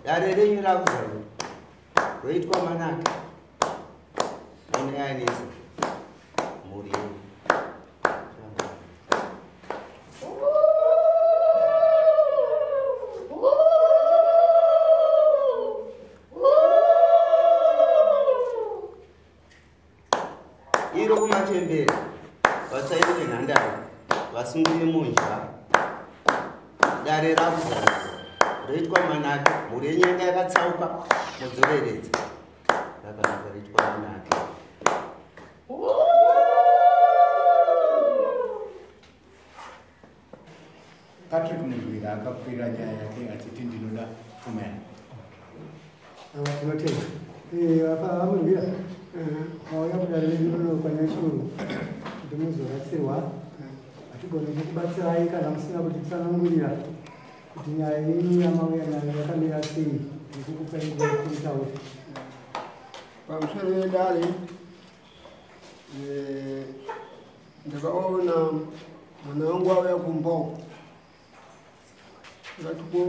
Dare renyu rakuzaro roitwa manaka aneanisa muri iro kumatembere vasaire nhandare vasungire munja dare rakuzaro roitwa manaka muri yenyanga yakatsauka mudzoreredza rakanaka roitwa manaka Patrick Mugwira akakwira nyaya yake achiti ndinoda kumena apa amurwira auya kudarire ndinono kwa NYACHURU kuti muzorasirwa atigone kukubatsirai kana musina kutitsanangurira kuti nyaya yenyu yamauya nayo yakamira sei ndikukupai nguva kuitaura pamusoro wedare ndakaona mwana wangu auya kumbao ngatuko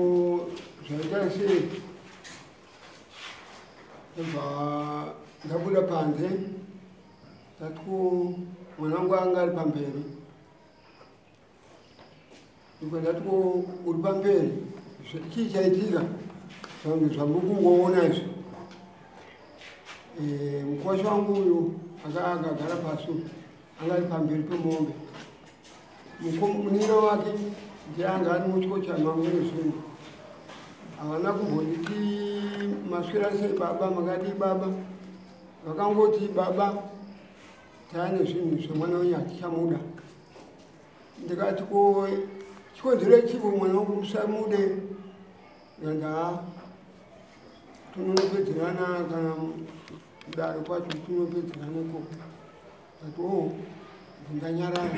zvaita sei ndabva ndabuda panze ndatuko mwana wangu anga ari pamberi ndiko ndatuko uri pamberi chii chaitika zvangu zvamuri kungoona izvi mukwasha wangu uyu akagara pasi anga ari pamberi pemombe munina wake ndiye anga ari muchikocha mamwene zvinhu havana kumbonditi maswera sei baba makati baba vakangoti baba taane zvinhu zvemwana wenyu hatichamuda ndikati ko chikonzero chivo mwana wangu musamude nanda tunonopedzerana kana kudaro kwacho tunopedzerana ko ati o ndinganyarara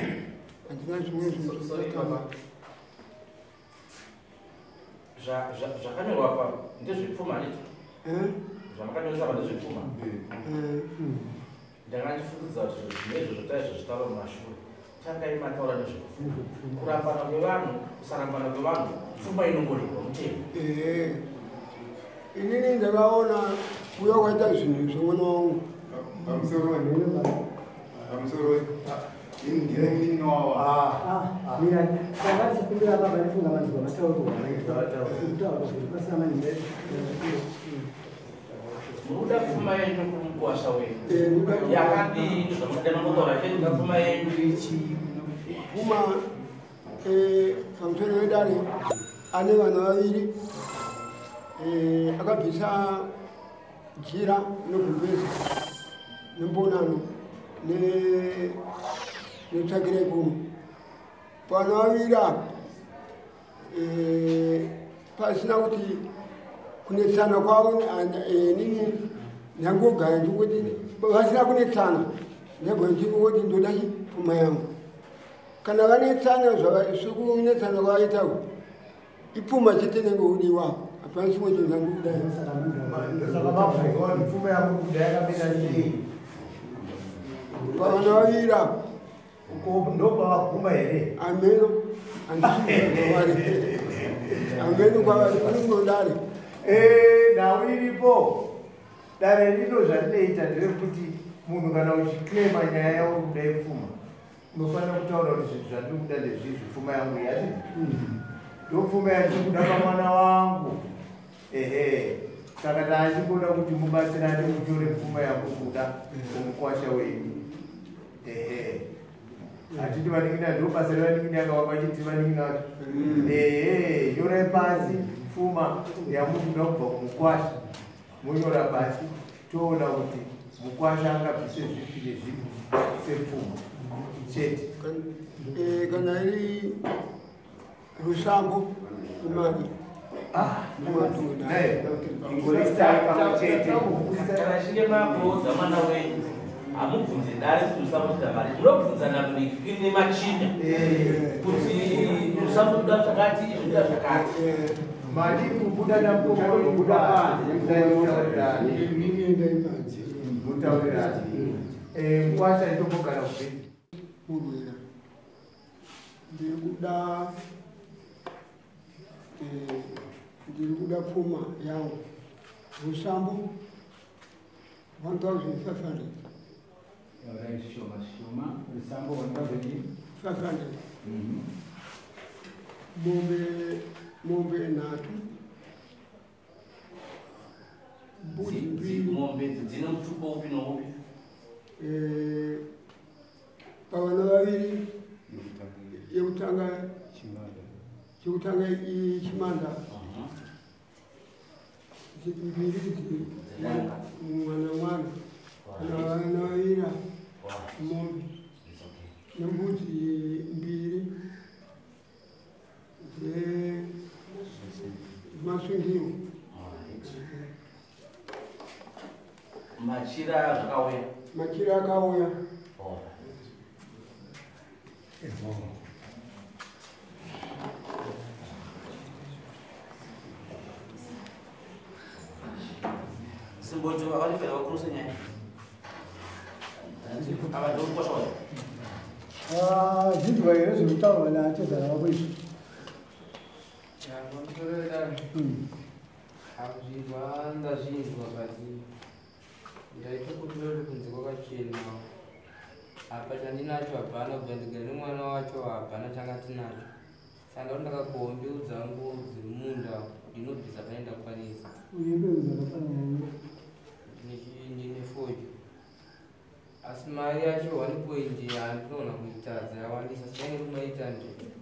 handina zvimwe zvinhu zvaitama zvakanyorwa pa ndezvepfuma neti zvamakanyoresa pa ndezvepfuma ndakandifungidza kuti zvinezvo zvotaizvo zvitaura mumashure tangai mataura nezvepfuma kurambana kwevanhu kusarambana kwevanhu pfuma inongorikwa mutemo inini ndakaona kuya kwaita zvinhu izvo mwana wangu pamusoro mira takachikumbira baba ndifunga vanhu vamataurwa munoda pfuma yenyu kumukwasha wenyu yakadini zvamudananotaura cheduda pfuma yenyu pfuma pamusoro wedare ane vana vaviri akabvisa jira negumbezi nembonano netsvakire kuno vana vaviri apa pasina kuti kunetsana kwavo nini ndangogara ndikuti vasina kunetsana ndagona ndikoti ndoda pfuma yangu kana vanetsana zvekunetsana kwavaitawo ipfuma chete nenge udiwa hapana chimwe chinhu ndangudai vana vaviri apa ndokwavaguma here ameno ameno kwavari panonodare nhau iripo dare rino zvandinoita nderekuti munhu kana uchiklema nyaya yavo kuda ipfuma unofanira kutaura kuti zvinhu zvandiri kuda ndezvizvi pfuma yangu yati ndopfuma yandiri kuda pamwana wangu saka taachikoda kuti mubatsirane mutore pfuma yangu kuda kumukwasha wenyu atiti vaningina ndobasa revaningina akavakwa chiti vaningina vacho nyorai pasi pfuma yamunoda kubva kumukwasha munyora pasi toona kuti mukwasha angabvise zvipi nezvipi sepfuma chete kana iri rusambo imari kana chinge mabodza mwana wenyu hamubvunze dare kuti usamudira mari munobvunzana kune machinda kuti usamuda zvakati izvida zvakati mari kubuda namubuda panze mutaurirani mukwasha itombogara kupeni kurwira ndiri kuda ndiri kuda pfuma yangu musambo 1,500. Shoma, Sambo 1,500. Mombe natu. Mombe dzina mutupo upi noupi? Pavana vaviri yekutanga chimanda. Mbiri mwana kana vana vavira mombe nembuzi mbiri masungiro. Machira zvakauya. Machira akauya. Simboti wakalifera wakurusa nyaya. Abantu ukoshoza. Zindlu yezokutaura na Tezvara kwezi. Yamutorera. Akuzvidwa ndazvinzwa kati ndaita kuti uri kunze kwakachena. Apa chandinacho hapana kubva ndigere nemwana wacho hapana changa tinacho. Saka ndakakombiudza nguo dziri munda ndinobvisa pane ndakwanisa. Uyebeuza kafanira. Ndine foji. Asi mari yacho 1 yandinoona kuitadza yawandisa saka nekumaita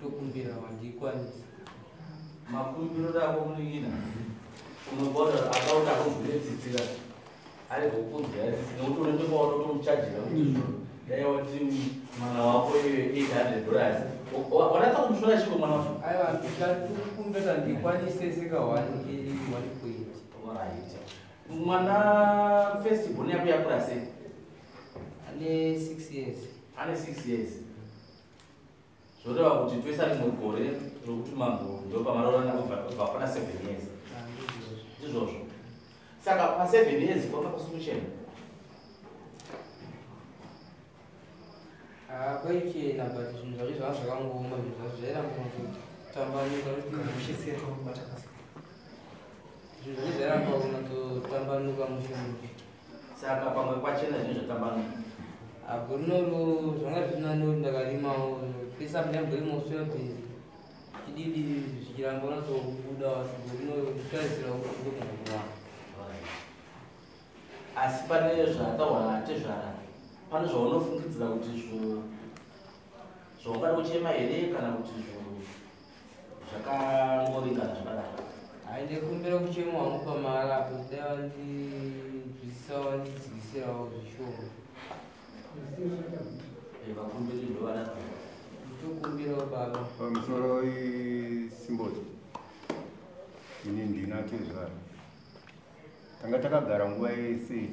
tokumbira wandikwanisa. Makumbiro ako kuningina. Unobona akauta akuzvidzidzira. Ari kukunzira nekuti unenge kwaona tomuchajira kuti daiwa kuti mwana wako $800. Wanataka kumshora chiko mwana wako? Aiwa ndikukumbira ndikwanise seka 1 point. Alright. Mwana festival yako yakura sei? Ane 6 years. Ane 6 years. Zvoreva kuti toisa rimwe gore rokuti mambo ndo pamarorana kubva pana 7 years. Ndizvozvo. Saka pa 7 years kwaka kusukuchena. Kwaichena but zvinhu zvake zvanga zvakangoma zvinhu zvacho zvairamba kutambanuka mushiseto kubatakasa. Zvinhu zvake zvairamba kunatsotambanuka mushimuke. Saka pamwe kwachena zvinhu zvatambanuka. Agonoro zvanga zvinanori ndakarimawo pesa ndambirimo soyabhezi chididi zvichiramba unatsokubuda agonoro kutarisira kuti ndokungwa. Asi pane zvataura Tezvara pane zvaunofungidzira kuti zvaungada kuchema here kana kuti zvakangoringana zvakadaro? Hai ndikumbira kuchema wangu pamara apo dai vandinzwisisa vandidzikisirawo zvishoma. Vakumbiri ndovana nditokumbirawo baba. Pamusoro isimboti ini ndina Tezvara tanga takagara nguva yese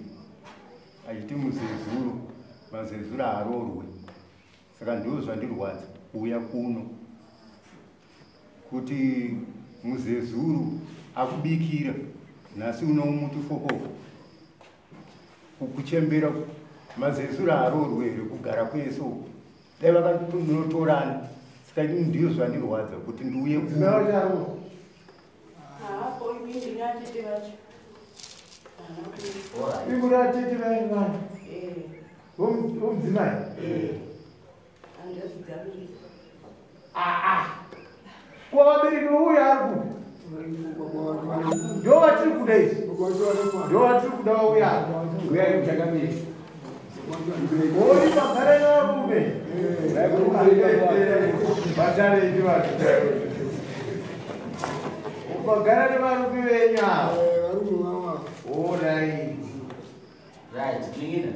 achiti muzezuru mazezuru haarorwe saka ndizvo zvandirwadza kuuya kuno kuti muzezuru akubikira nhasi uno muti fokofu kuchembera mazezuru haarorwe here kugara kwese uku dai vakanotorana saka ndizvo zvandirwadza kuti ndiuye kuno. Iburatiti vaingana. Umdzimai. Kwavabereki vouya ari kupi? Ndo vatiri kuda izvi. Ndo vatiri kuda vauya. Uyai kuchakabereki. Ori pagara navarume. Vatare ichi vanhu. Upagara nevarume venyu ava. All right. Right, klingina.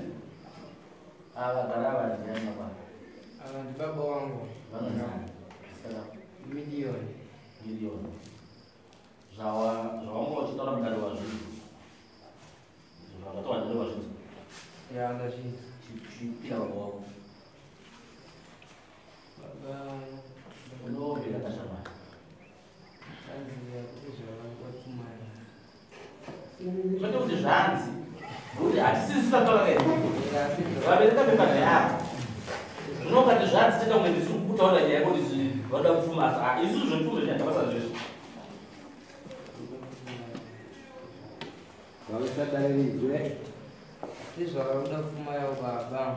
Gara vanhu kwa. Ndi baba wangu. Milioni. Zvawangu uchitaura mudare wazvinhu. Zvakatowa ndare wazvinhu. Ya ndazvinhu. Chipira baba wako. Baba unovhera kashamari. Tanzania kuti zvavatumana. Kwete kuti zvanzi. Kuti hatisizi tataura kaini. Vabereka pepana yako. Zvinongati zvanzi tenda kunge ndisiri kutaura nyaya yekuti vanoda kupfuma asi isusu zvepfuma zvinyange basa zveshe. Tezvara uda pfuma yao baba.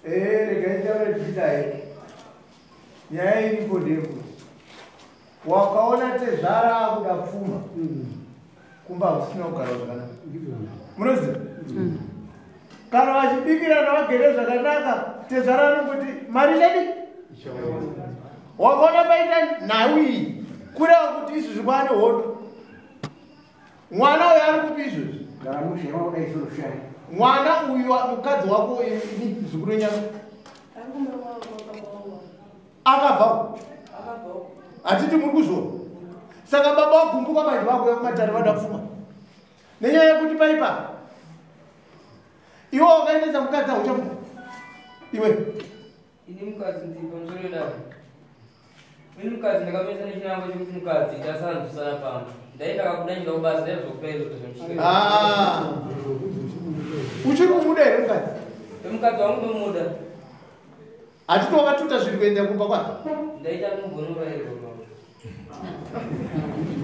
Regaitaura jidai. Nyaya iripo ndeyekuti wakaona Tezvara akuda pfuma kumba kusina kugara zvakanaka. Munoziva? Kana vachibikirana vagere zvakanaka, Tezvara anongoti mari chadi. Wakaona paita nhau iyi kureva kuti izvozvi kwaane hondo. Mwana uyu ari kupi izvozvi? Mwana uyu mukadzi wako zvikuru nyama akabva hatiti muri kuzviona. Saka baba wagumbuka mai vako vekumatare vada pfuma nenyaya yekuti paipa iwe wakaendesa mukadzi auchamu iwe Ini mukadzi ndiponsoro davo. Ini mukadzi ndakamisa nechinangwa chekuti mukadzi tasanzwisana pamwe. Ndaenda kakuda nyika kubasa ndaizokupedza kuzvimshika. uchiri kumuda here mukadzi? Mukadzi wangu ndomuda. hatiti wakatuta zviri kuenda kumba kwake? Ndaita mugonovairwa mama.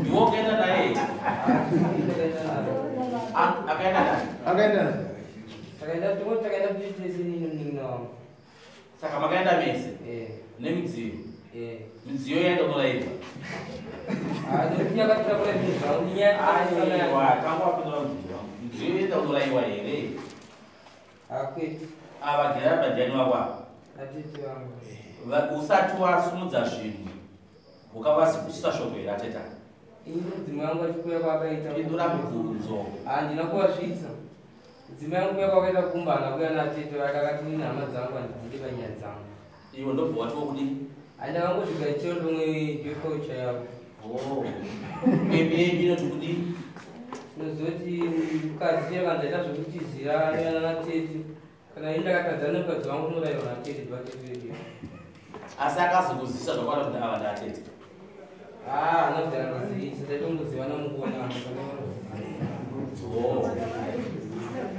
Ndiwokaenda naye. Akaenda naye. Akaenda naye. Takaenda kuchitese nini mningi wangu. Saka makaenda mese. Nemidziyo. Midziyo yaenda kunorairwa. Ndokuti yakatira kule zvinhu zvangu Aiwa, tangu wapindura mudziyo. Midziyo yaenda kunorairwa here. Akwete. Avagera bajani wako. Atete wangu. Usati wasumudza zvinhu ukavasikusisa shoko here ateta. Ini mudzimai wangu achikuya kwakaita. Pindura mibvunzo. Handina kuwasvitsa. Mudzimai wangu kuya kwakaita kumbana kuya natete vakakati nini hama dzangu handidzidi panyaya dzangu. Iwe ndobva wati wokudini? Handakangosvika ichiro ndomwe jekocha yavo. Maybe inoti kudini? Tinozoti mukadzi chero kanzaita zvokutizira anoyana natete. Kana ini ndakatadza nemukadzi wangu unorairwa natete patepedio. Asi akazokuzivisa zvakwana kuti ava ndatete. Anobverangaziisa taitongoziva namukuona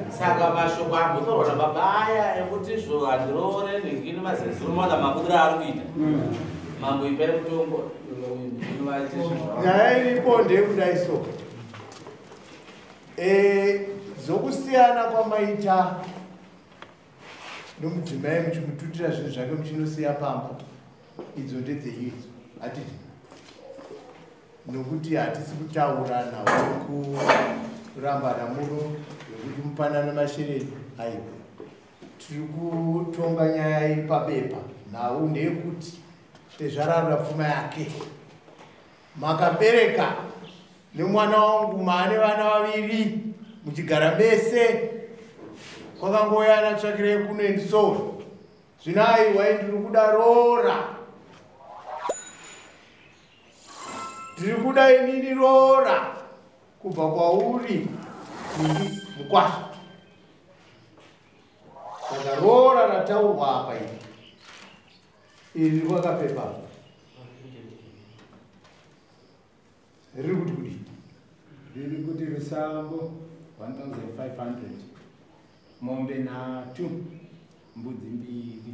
Saka mashoko ambotorwa nababaya ekuti izvo handirore ndingini mazezuru mwana mabudiro ari kuita. Mambo ipere mutombo. Nyaya iripo ndeyekudai so. Zokusiyana kwamaita nomudzimai muchimututira zvinhu zvake muchinosiya pamba, idzo ndedzeyidzo hatiti, nokuti hatisi kutaura nawo kurambana muno nokuti mupanana mashereni aiwa. Tiri kutonga nyaya iri pabepa nhau ndeyekuti Tezvara pfuma yake. Makabereka nemwana wangu maane vana vaviri muchigara bese kwakangoyana tsvakire kunoendisoni. Zvino aiwa ndiri kuda rora, ndiri kuda inini rora kubva kwauri mukwasha. Saka rora rataurwa apa iri riri kwakapepa riri kuti kudii? Riri kuti Rusango 1500, mombe 2, mbudzi 2.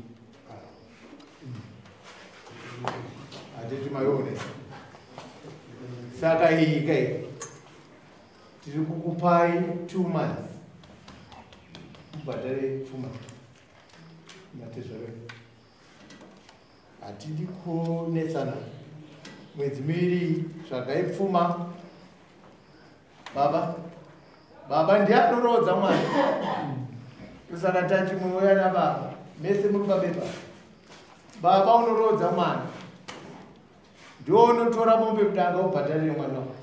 Hatiti maione. Saka iyi kai tiri kukupai 2 months kubhadhare pfuma naTezvara. Hatidi kunetsana mwedzi miviri zvagai pfuma. Baba ndiye anorodza mwana. Saka tati mwoya nababa mese muri pabepa. Baba unorodza mwana, ndiwo unotora mombe kudanga ubhadharire mwana wako.